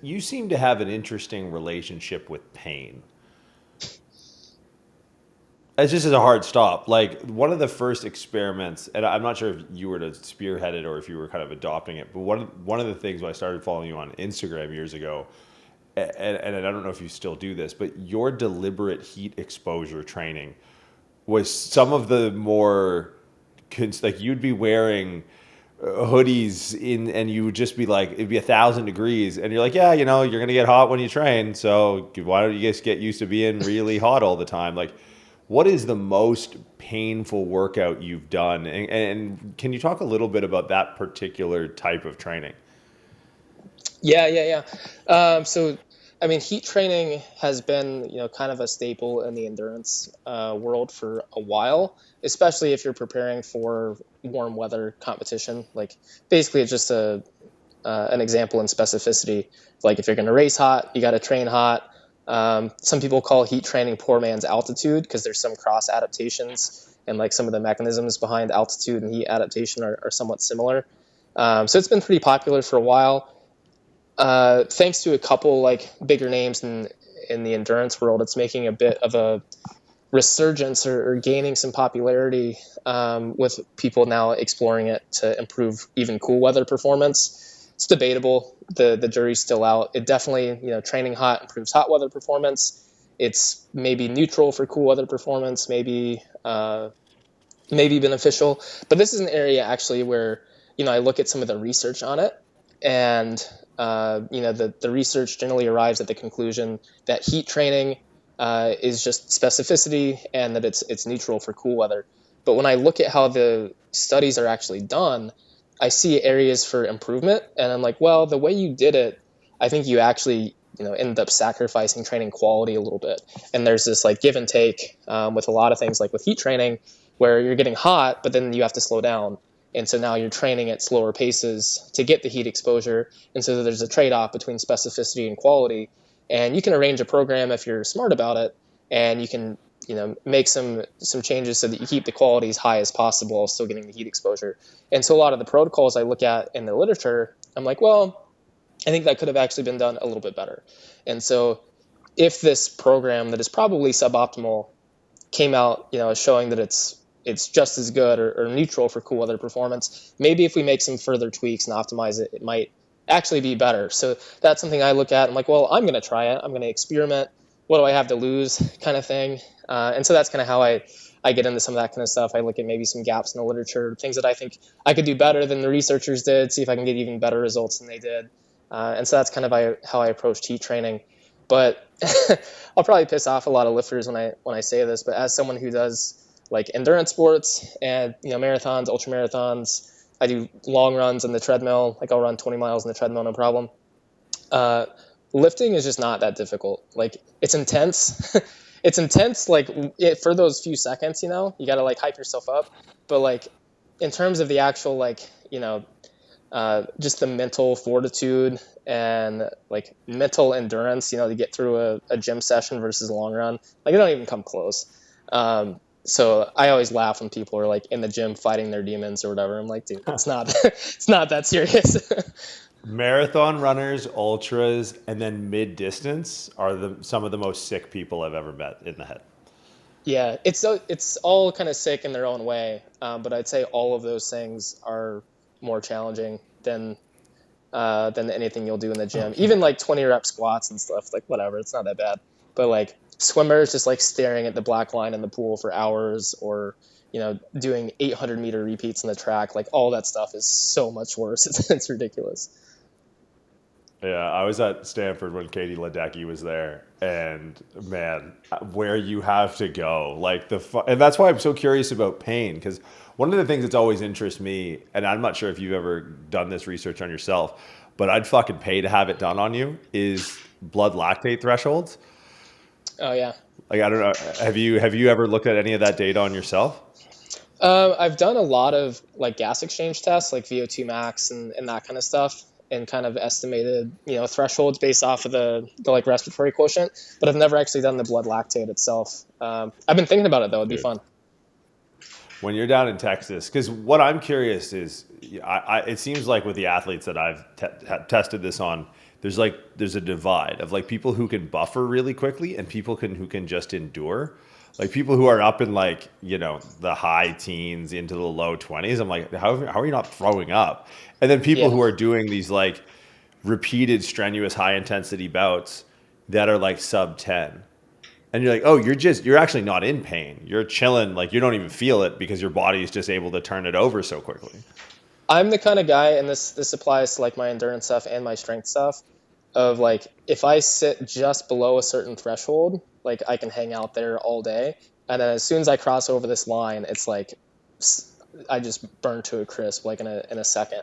you seem to have an interesting relationship with pain. It's just as a hard stop. Like one of the first experiments, and I'm not sure if you were to spearhead it or if you were kind of adopting it, but one of the things when I started following you on Instagram years ago, and I don't know if you still do this, but your deliberate heat exposure training was some of the more like you'd be wearing hoodies in and you would just be like it'd be 1,000 degrees and you're like, yeah, you know, you're gonna get hot when you train, so why don't you just get used to being really hot all the time? Like, what is the most painful workout you've done, and can you talk a little bit about that particular type of training? So, I mean, heat training has been, kind of a staple in the endurance world for a while, especially if you're preparing for warm weather competition. Like, basically, it's just an example in specificity. Like, if you're going to race hot, you got to train hot. Some people call heat training poor man's altitude because there's some cross adaptations and like some of the mechanisms behind altitude and heat adaptation are somewhat similar. So it's been pretty popular for a while. Thanks to a couple like bigger names in the endurance world, it's making a bit of a resurgence or gaining some popularity with people now exploring it to improve even cool weather performance. It's debatable. The jury's still out. It definitely, training hot improves hot weather performance. It's maybe neutral for cool weather performance, maybe beneficial. But this is an area actually where, I look at some of the research on it, and the research generally arrives at the conclusion that heat training is just specificity and that it's neutral for cool weather. But when I look at how the studies are actually done, I see areas for improvement, and I'm like, well, the way you did it, I think you actually ended up sacrificing training quality a little bit. And there's this like give and take with a lot of things, like with heat training, where you're getting hot, but then you have to slow down. And so now you're training at slower paces to get the heat exposure. And so there's a trade-off between specificity and quality. And you can arrange a program if you're smart about it, and you can, make some changes so that you keep the quality as high as possible while still getting the heat exposure. And so a lot of the protocols I look at in the literature, I'm like, well, I think that could have actually been done a little bit better. And so if this program that is probably suboptimal came out, showing that it's just as good or neutral for cool weather performance, maybe if we make some further tweaks and optimize it, it might actually be better. So that's something I look at. I'm like, well, I'm going to try it. I'm going to experiment. What do I have to lose, kind of thing. And so that's kind of how I get into some of that kind of stuff. I look at maybe some gaps in the literature, things that I think I could do better than the researchers did, see if I can get even better results than they did. And so that's kind of how I approach heat training. But I'll probably piss off a lot of lifters when I say this, but as someone who does like endurance sports and marathons, ultra marathons, I do long runs on the treadmill. Like I'll run 20 miles on the treadmill, no problem. Lifting is just not that difficult. Like it's intense. It's intense. Like for those few seconds, you got to like hype yourself up. But like in terms of the actual just the mental fortitude and like mental endurance, to get through a gym session versus a long run, like it don't even come close. So I always laugh when people are like in the gym fighting their demons or whatever. I'm like, dude, it's not that serious. Marathon runners, ultras, and then mid distance are some of the most sick people I've ever met in the head. Yeah, it's all kind of sick in their own way, but I'd say all of those things are more challenging than anything you'll do in the gym. Okay. Even like 20 rep squats and stuff, like whatever, it's not that bad. But like swimmers just like staring at the black line in the pool for hours, or doing 800-meter repeats in the track, like all that stuff is so much worse. It's ridiculous. Yeah, I was at Stanford when Katie Ledecky was there, and man, where you have to go, like and that's why I'm so curious about pain, because one of the things that's always interests me, and I'm not sure if you've ever done this research on yourself, but I'd fucking pay to have it done on you, is blood lactate thresholds. Oh yeah. Like I don't know, have you ever looked at any of that data on yourself? I've done a lot of like gas exchange tests, like VO2 max and that kind of stuff, and kind of estimated, thresholds based off of the like respiratory quotient, but I've never actually done the blood lactate itself. I've been thinking about it though. It'd be fun. When you're down in Texas, because what I'm curious is, it seems like with the athletes that I've tested this on, there's a divide of like people who can buffer really quickly and people who can just endure. Like people who are up in like, the high teens into the low 20s. I'm like, how are you not throwing up? And then people Yeah. who are doing these like repeated strenuous high intensity bouts that are like sub 10. And you're like, oh, you're actually not in pain. You're chilling. Like you don't even feel it because your body is just able to turn it over so quickly. I'm the kind of guy, and this applies to like my endurance stuff and my strength stuff, of like if I sit just below a certain threshold, like I can hang out there all day, and then as soon as I cross over this line, it's like I just burn to a crisp like in a second.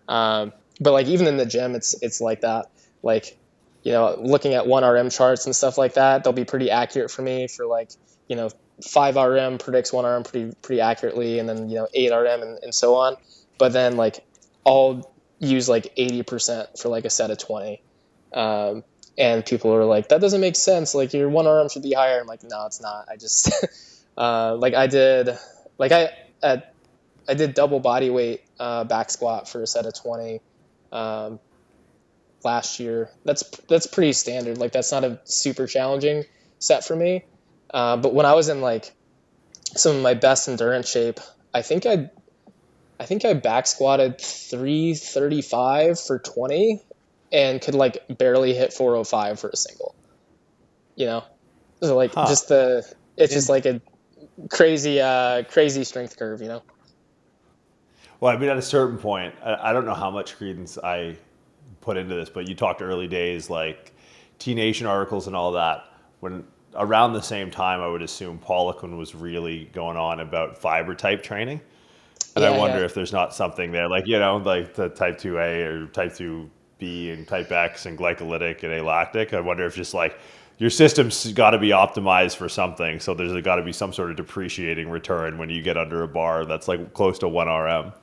But like even in the gym, it's like that. Like looking at 1RM charts and stuff like that, they'll be pretty accurate for me for like 5RM predicts 1RM pretty accurately, and then 8RM and so on. But then like I'll use like 80% for like a set of 20. And people are like, that doesn't make sense. Like your 1RM should be higher. I'm like, no, it's not. I just like I did double body weight back squat for a set of 20 last year. That's pretty standard. Like that's not a super challenging set for me. But when I was in like some of my best endurance shape, I think I back squatted 335 for 20 and could like barely hit 405 for a single. So like it's just like a crazy strength curve. Well, I mean, at a certain point, I don't know how much credence I put into this, but you talked early days, like T Nation articles and all that. When around the same time, I would assume Poliquin was really going on about fiber type training. And I wonder if there's not something there, like, like the type 2A or type 2B and type X and glycolytic and alactic. I wonder if just like your system's got to be optimized for something. So there's got to be some sort of depreciating return when you get under a bar that's like close to 1RM.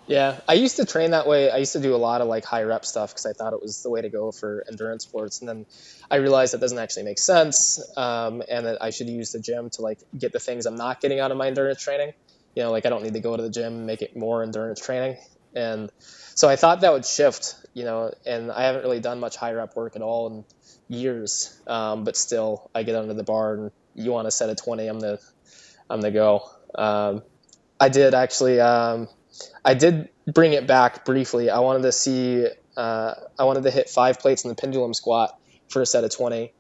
Yeah, I used to train that way. I used to do a lot of like high rep stuff because I thought it was the way to go for endurance sports. And then I realized that doesn't actually make sense, and that I should use the gym to like get the things I'm not getting out of my endurance training. Like I don't need to go to the gym and make it more endurance training. And so I thought that would shift, and I haven't really done much high rep work at all in years. But still I get under the bar and you want a set of 20, I'm the go. I did bring it back briefly. I wanted to hit 5 plates in the pendulum squat for a set of 20.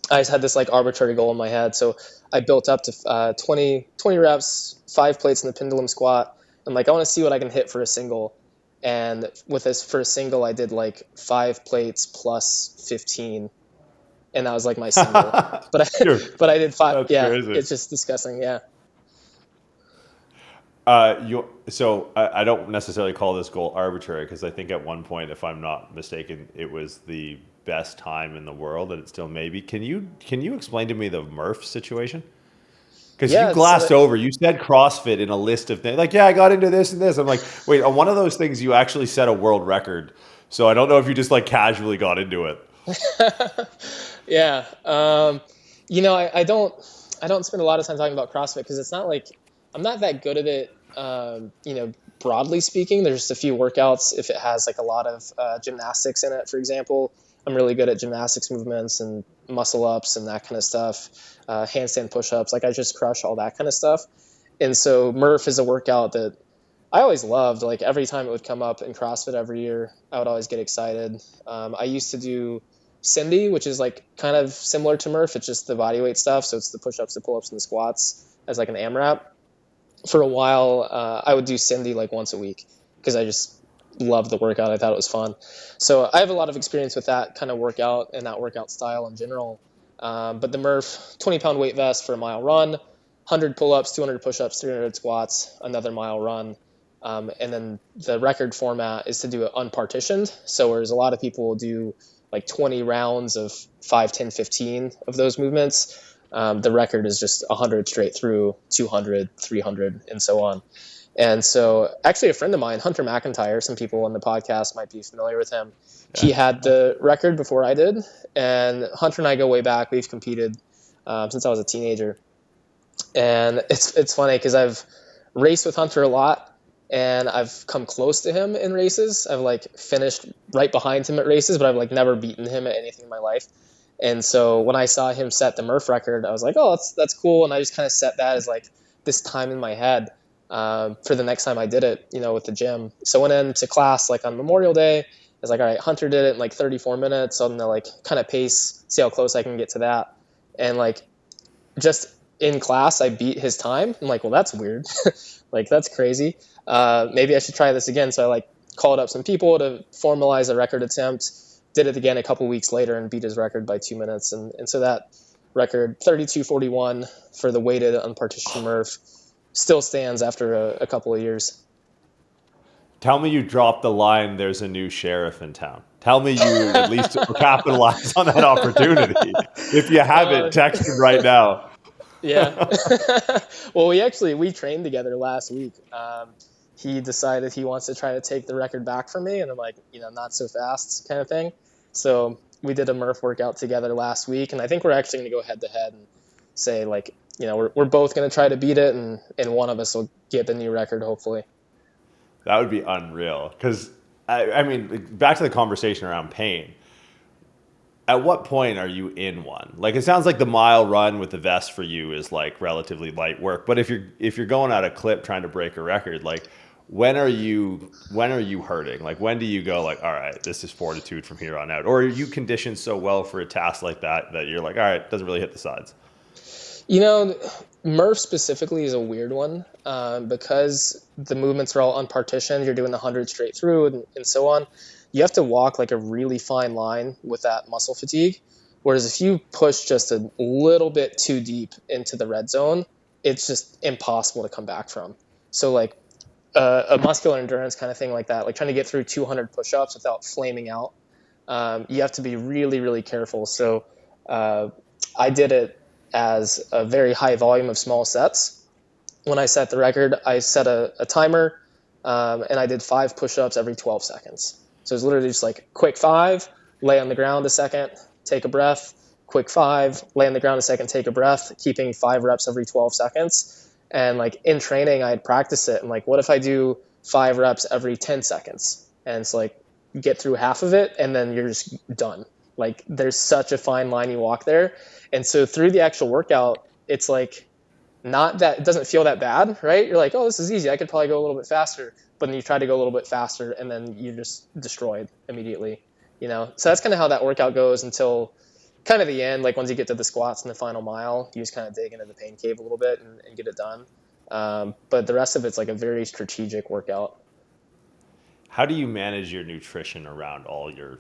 I just had this like arbitrary goal in my head. So I built up to 20 reps, 5 plates in the pendulum squat. I'm like, I want to see what I can hit for a single. And with this for a single, I did like 5 plates plus 15. And that was like my single. but I did 5. That's yeah, crazy. It's just disgusting. Yeah. So I don't necessarily call this goal arbitrary because I think at one point, if I'm not mistaken, it was the best time in the world, and it still may be. Can you explain to me the Murph situation? Because you glassed over. You said CrossFit in a list of things. Like, yeah, I got into this and this. I'm like, wait, on one of those things, you actually set a world record. So I don't know if you just like casually got into it. Yeah. I don't spend a lot of time talking about CrossFit because it's not like I'm not that good at it. Broadly speaking, there's just a few workouts. If it has like a lot of gymnastics in it, for example, I'm really good at gymnastics movements and muscle ups and that kind of stuff. Handstand push-ups, like I just crush all that kind of stuff. And so Murph is a workout that I always loved. Like every time it would come up in CrossFit every year, I would always get excited. I used to do Cindy, which is like kind of similar to Murph. It's just the body weight stuff. So it's the push-ups, the pull-ups, and the squats as like an AMRAP. For a while, I would do Cindy like once a week because I just loved the workout. I thought it was fun. So I have a lot of experience with that kind of workout and that workout style in general. But the Murph 20-pound weight vest for a mile run, 100 pull-ups, 200 push-ups, 300 squats, another mile run. And then the record format is to do it unpartitioned. So whereas a lot of people will do like 20 rounds of 5, 10, 15 of those movements, the record is just 100 straight through, 200, 300, and so on. And so actually a friend of mine, Hunter McIntyre, some people on the podcast might be familiar with him. Yeah. He had the record before I did. And Hunter and I go way back. We've competed since I was a teenager. And it's funny because I've raced with Hunter a lot. and I've come close to him in races. I've like finished right behind him at races, but I've like never beaten him at anything in my life. And so when I saw him set the Murph record, I was like, oh, that's cool. And I just kind of set that as like this time in my head for the next time I did it, with the gym. So I went into class like on Memorial Day. I was like, all right, Hunter did it in like 34 minutes. So I'm gonna like kind of pace, see how close I can get to that. And like just in class, I beat his time. I'm like, well, that's weird. Like that's crazy. Maybe I should try this again. So I like called up some people to formalize a record attempt. Did it again a couple weeks later and beat his record by 2 minutes. And so that record, 32:41 for the weighted unpartitioned Murph, still stands after a couple of years. Tell me you dropped the line, there's a new sheriff in town. Tell me you at least capitalize on that opportunity. If you haven't, text him right now. Yeah. Well, we trained together last week. He decided he wants to try to take the record back from me, and I'm like, not so fast kind of thing. So we did a Murph workout together last week, and I think we're actually going to go head to head and say like, we're both going to try to beat it, and one of us will get the new record, hopefully. That would be unreal. Because, I mean, back to the conversation around pain. At what point are you in one? Like, it sounds like the mile run with the vest for you is like relatively light work. But if you're going at a clip trying to break a record, like, when are you hurting? Like, when do you go like, all right, this is fortitude from here on out? Or are you conditioned so well for a task like that you're like, all right, it doesn't really hit the sides? Murph specifically is a weird one because the movements are all unpartitioned. You're doing the 100 straight through and so on. You have to walk like a really fine line with that muscle fatigue. Whereas if you push just a little bit too deep into the red zone, it's just impossible to come back from. So like a muscular endurance kind of thing like that, like trying to get through 200 push-ups without flaming out, you have to be really, really careful. So I did it as a very high volume of small sets. When I set the record, I set a timer, and I did 5 push-ups every 12 seconds. So it's literally just like quick 5, lay on the ground a second, take a breath, quick 5, lay on the ground a second, take a breath, keeping 5 reps every 12 seconds. And like in training, I'd practice it. And like, what if I do 5 reps every 10 seconds? And it's like, get through half of it and then you're just done. Like there's such a fine line you walk there. And so through the actual workout, it's like not that it doesn't feel that bad, right? You're like, oh, this is easy. I could probably go a little bit faster. But then you try to go a little bit faster and then you're just destroyed immediately, So that's kind of how that workout goes until kind of the end. Like once you get to the squats in the final mile, you just kind of dig into the pain cave a little bit and get it done. But the rest of it's like a very strategic workout. How do you manage your nutrition around all your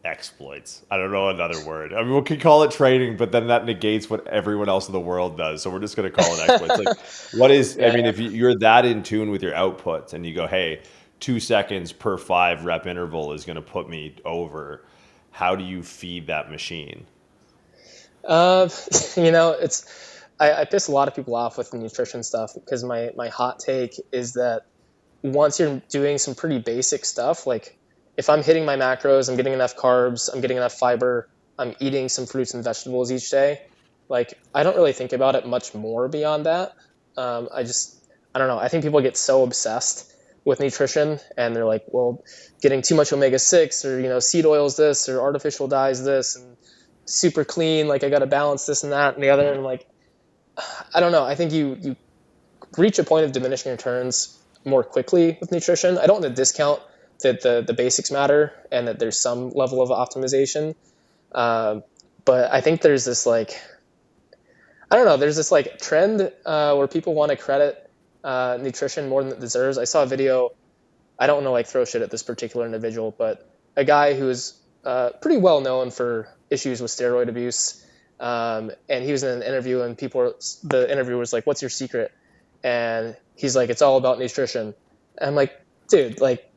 exploits? I don't know another word. I mean, we could call it training, but then that negates what everyone else in the world does. So we're just going to call it exploits. Like, what is? I mean, if you're that in tune with your outputs, and you go, "Hey, 2 seconds per 5 rep interval is going to put me over." How do you feed that machine? It's I piss a lot of people off with the nutrition stuff because my hot take is that once you're doing some pretty basic stuff, like if I'm hitting my macros, I'm getting enough carbs, I'm getting enough fiber, I'm eating some fruits and vegetables each day, like I don't really think about it much more beyond that. I don't know. I think people get so obsessed with nutrition and they're like, well, getting too much omega-6 or, seed oils this or artificial dyes this and super clean, like I got to balance this and that and the other. And like, I don't know. I think you reach a point of diminishing returns more quickly with nutrition. I don't want to discount that the basics matter and that there's some level of optimization. But I think there's this like, I don't know, there's this like trend where people want to credit nutrition more than it deserves. I saw a video, I don't want to like throw shit at this particular individual, but a guy who is pretty well known for issues with steroid abuse. And he was in an interview and the interviewer was like, what's your secret? And he's like, it's all about nutrition. And I'm like, dude, like